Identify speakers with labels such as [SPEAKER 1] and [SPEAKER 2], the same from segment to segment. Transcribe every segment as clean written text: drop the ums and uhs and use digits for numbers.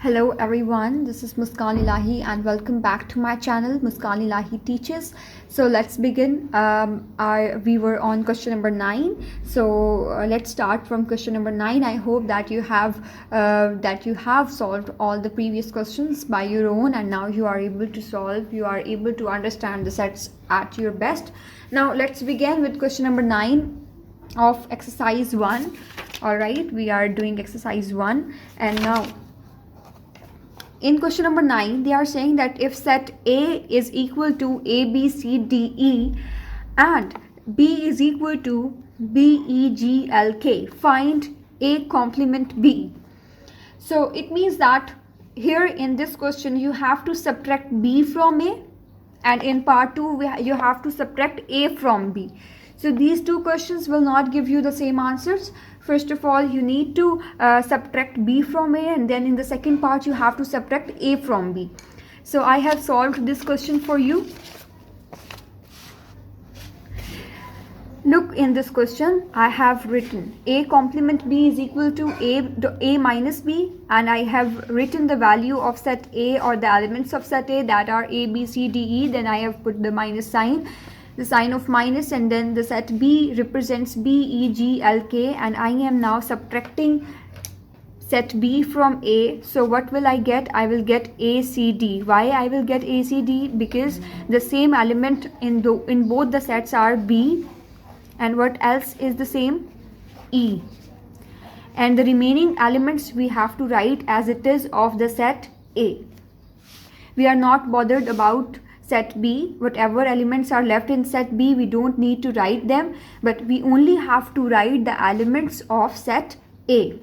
[SPEAKER 1] Hello everyone, this is Muskan Ilahi and welcome back to my channel Muskan Ilahi Teaches. So let's begin. We were on question number 9. So let's start from question number 9. I hope that you have solved all the previous questions by your own, and now you are able to solve. You are able to understand the sets at your best. Now let's begin with question number 9 of exercise 1. Alright, we are doing exercise 1, and now in question number 9, they are saying that if set A is equal to A, B, C, D, E and B is equal to B, E, G, L, K, find A complement B. So it means that here in this question you have to subtract B from A, and in part 2 you have to subtract A from B. So these two questions will not give you the same answers. First of all, you need to subtract B from A, and then in the second part you have to subtract A from B. So I have solved this question for you. Look, in this question I have written A complement B is equal to A minus B, and I have written the value of set A or the elements of set A, that are A, B, C, D, E. Then I have put the minus sign, the sign of minus, and then the set B represents B, E, G, L, K, and I am now subtracting set B from A. So what will I get? I will get A, C, D. Why I will get A, C, D? Because the same element in both the sets are B, and what else is the same? E. And the remaining elements we have to write as it is of the set A. We are not bothered about set B. Whatever elements are left in set B, we don't need to write them, but we only have to write the elements of set A.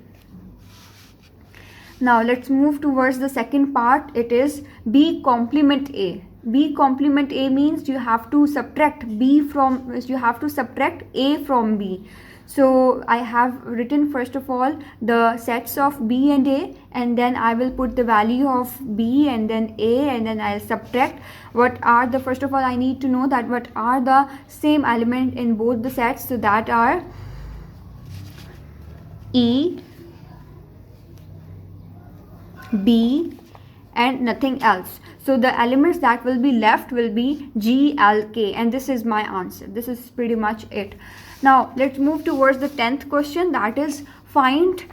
[SPEAKER 1] Now let's move towards the second part. It is B complement A. B complement A means you have to subtract A from B. So I have written first of all the sets of B and A, and then I will put the value of B and then A, and then I'll subtract first of all I need to know that what are the same element in both the sets. So that are E, B and nothing else. So the elements that will be left will be G, L, K, and this is my answer. This is pretty much it. Now let's move towards the 10th question, that is find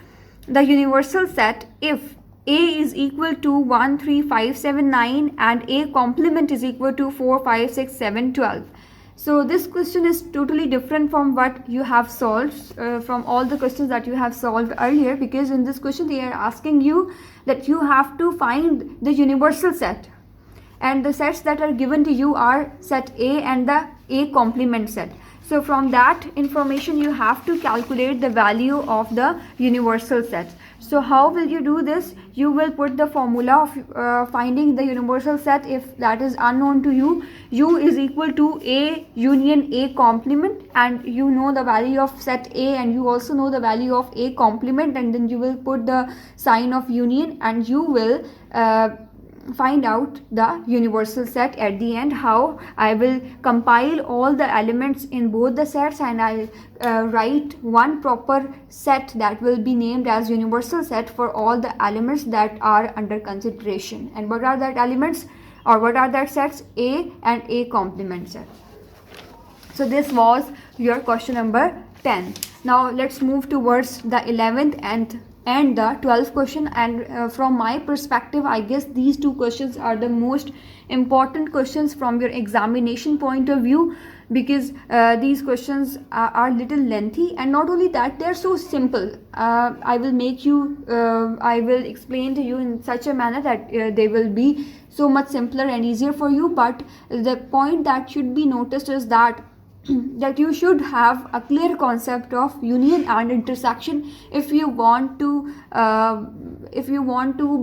[SPEAKER 1] the universal set if A is equal to 1, 3, 5, 7, 9 and A complement is equal to 4, 5, 6, 7, 12. So this question is totally different from what you have solved, from all the questions that you have solved earlier, because in this question they are asking you that you have to find the universal set, and the sets that are given to you are set A and the A complement set. So from that information you have to calculate the value of the universal set. So how will you do this? You will put the formula of finding the universal set if that is unknown to you. U is equal to A union A complement, and you know the value of set A and you also know the value of A complement, and then you will put the sign of union and you will find out the universal set at the end. How? I will compile all the elements in both the sets and I'll write one proper set that will be named as universal set for all the elements that are under consideration. And what are that elements, or what are that sets? A and A complement set. So this was your question number 10. Now let's move towards the 11th and the 12th question, and from my perspective I guess these two questions are the most important questions from your examination point of view, because these questions are little lengthy, and not only that, they are so simple. I will explain to you in such a manner that they will be so much simpler and easier for you. But the point that should be noticed is that you should have a clear concept of union and intersection if you want to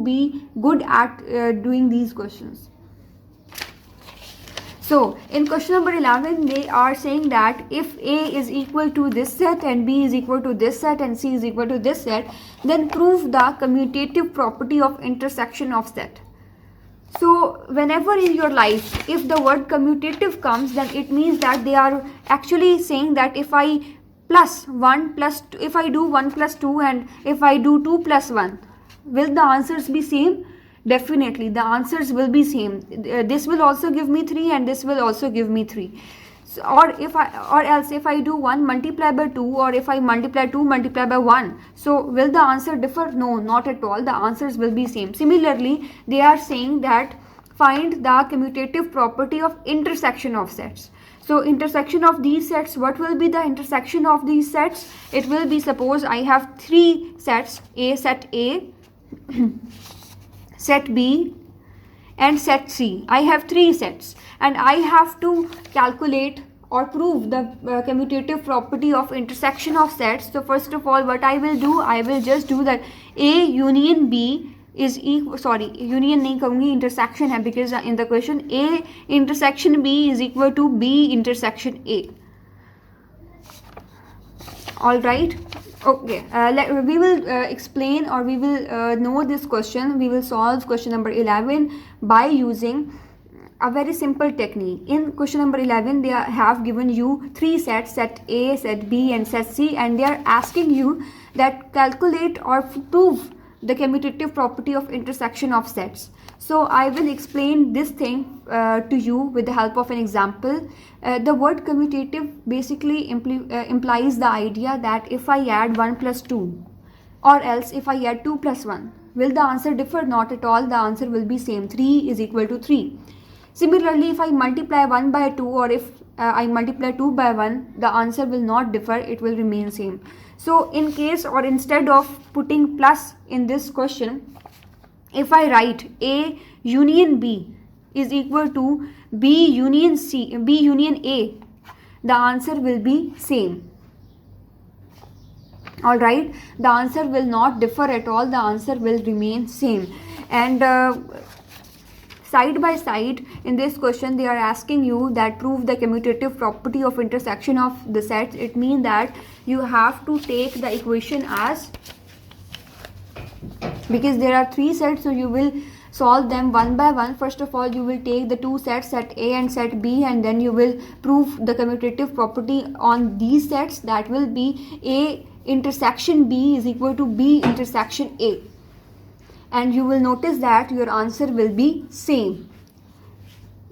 [SPEAKER 1] be good at doing these questions. So in question number 11 they are saying that if A is equal to this set and B is equal to this set and C is equal to this set, then prove the commutative property of intersection of set. So whenever in your life if the word commutative comes, then it means that they are actually saying that if I plus 1 plus 2, if I do 1 plus 2 and if I do 2 plus 1, will the answers be same? Definitely the answers will be same. This will also give me 3 and this will also give me 3. So, or else if I do 1 multiply by 2, or if I multiply 2 multiply by 1, so will the answer differ? No, not at all. The answers will be same. Similarly, they are saying that find the commutative property of intersection of sets. So intersection of these sets, what will be the intersection of these sets? It will be, suppose I have 3 sets, set A, set B and set C. I have 3 sets and I have to calculate or prove the commutative property of intersection of sets. So first of all, what I will do, I will just do that A union B is equal, sorry union नहीं कहूँगी, intersection है, because in the question A intersection B is equal to B intersection A. All right, okay, we will explain, or we will know this question. We will solve question number 11 by using a very simple technique. In question number 11, they have given you 3 sets, set A, set B and set C, and they are asking you that calculate or prove the commutative property of intersection of sets. So I will explain this thing to you with the help of an example. The word commutative basically implies the idea that if I add 1 plus 2, or else if I add 2 plus 1, will the answer differ? Not at all. The answer will be same. 3 is equal to 3. Similarly, if I multiply 1 by 2, or if I multiply 2 by 1, the answer will not differ. It will remain same. So in case, or instead of putting plus in this question, if I write A union B is equal to B union C, B union A, the answer will be same. All right, the answer will not differ at all. The answer will remain same. And side by side in this question, they are asking you that prove the commutative property of intersection of the sets. It means that you have to take the equation as, because there are 3 sets, so you will solve them one by one. First of all, you will take the 2 sets, set A and set B, and then you will prove the commutative property on these sets. That will be A intersection B is equal to B intersection A. And you will notice that your answer will be same.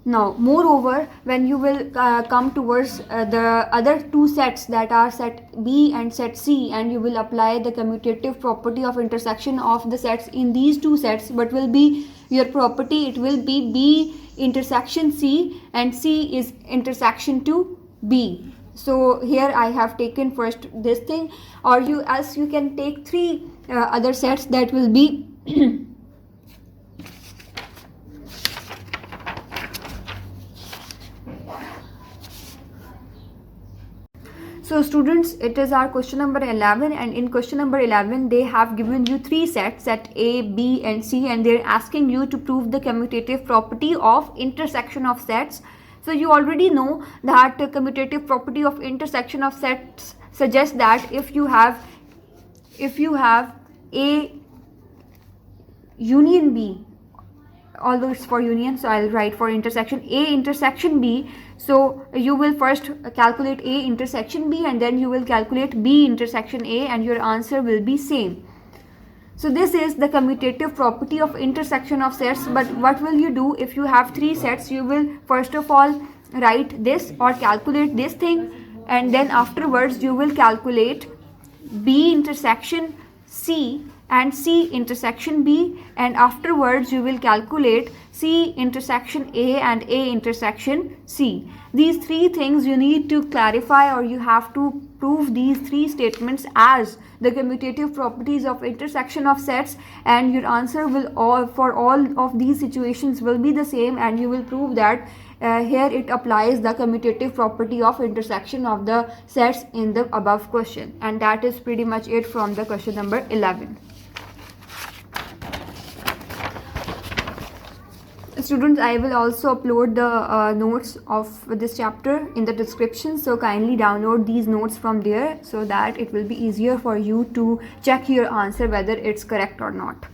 [SPEAKER 1] Now, moreover, when you will come towards the other 2 sets, that are set B and set C, and you will apply the commutative property of intersection of the sets in these 2 sets, what will be your property? It will be B intersection C, and C is intersection to B. So here I have taken first this thing, or you can take 3 other sets that will be So students, it is our question number 11, and in question number 11 they have given you 3 sets, set A, B and C, and they are asking you to prove the commutative property of intersection of sets. So you already know that the commutative property of intersection of sets suggests that if you have A union B, although it's for union, so I'll write for intersection A intersection B. So you will first calculate A intersection B, and then you will calculate B intersection A, and your answer will be same. So this is the commutative property of intersection of sets. But what will you do if you have 3 sets? You will first of all write this or calculate this thing, and then afterwards you will calculate B intersection C and C intersection B, and afterwards you will calculate C intersection A and A intersection C. These 3 things you need to clarify, or you have to prove these 3 statements as the commutative properties of intersection of sets, and your answer will for all of these situations will be the same, and you will prove that here it applies the commutative property of intersection of the sets in the above question. And that is pretty much it from the question number 11. Students, I will also upload the notes of this chapter in the description, so kindly download these notes from there so that it will be easier for you to check your answer whether it's correct or not.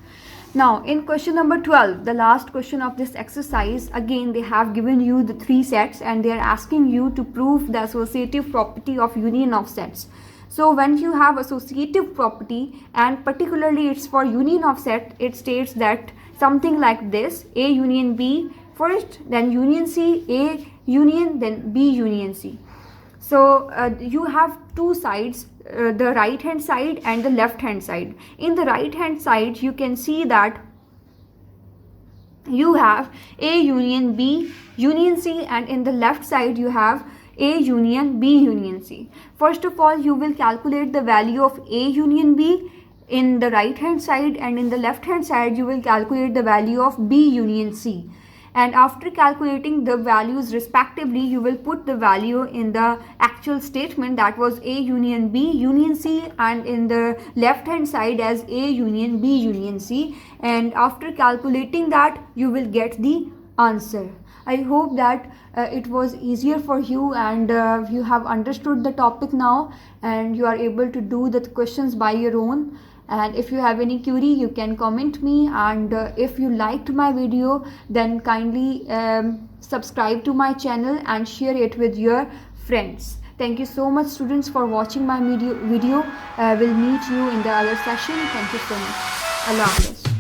[SPEAKER 1] Now in question number 12, the last question of this exercise, again they have given you the 3 sets, and they are asking you to prove the associative property of union of sets. So when you have associative property, and particularly it's for union of set, it states that something like this: A union B first, then union C, A union, then B union C. So you have two sides, the right hand side and the left hand side. In the right hand side you can see that you have A union B union C, and in the left side you have A union B union C. First of all, you will calculate the value of A union B in the right hand side, and in the left hand side you will calculate the value of B union C. And after calculating the values respectively, you will put the value in the actual statement, that was A union B union C, and in the left hand side as A union B union C. And after calculating that, you will get the answer. I hope that it was easier for you, and you have understood the topic now, and you are able to do the questions by your own. And if you have any query, you can comment me, and if you liked my video, then kindly subscribe to my channel and share it with your friends. Thank you so much, students, for watching my video. We'll meet you in the other session. Thank you so much. Allah Hafiz.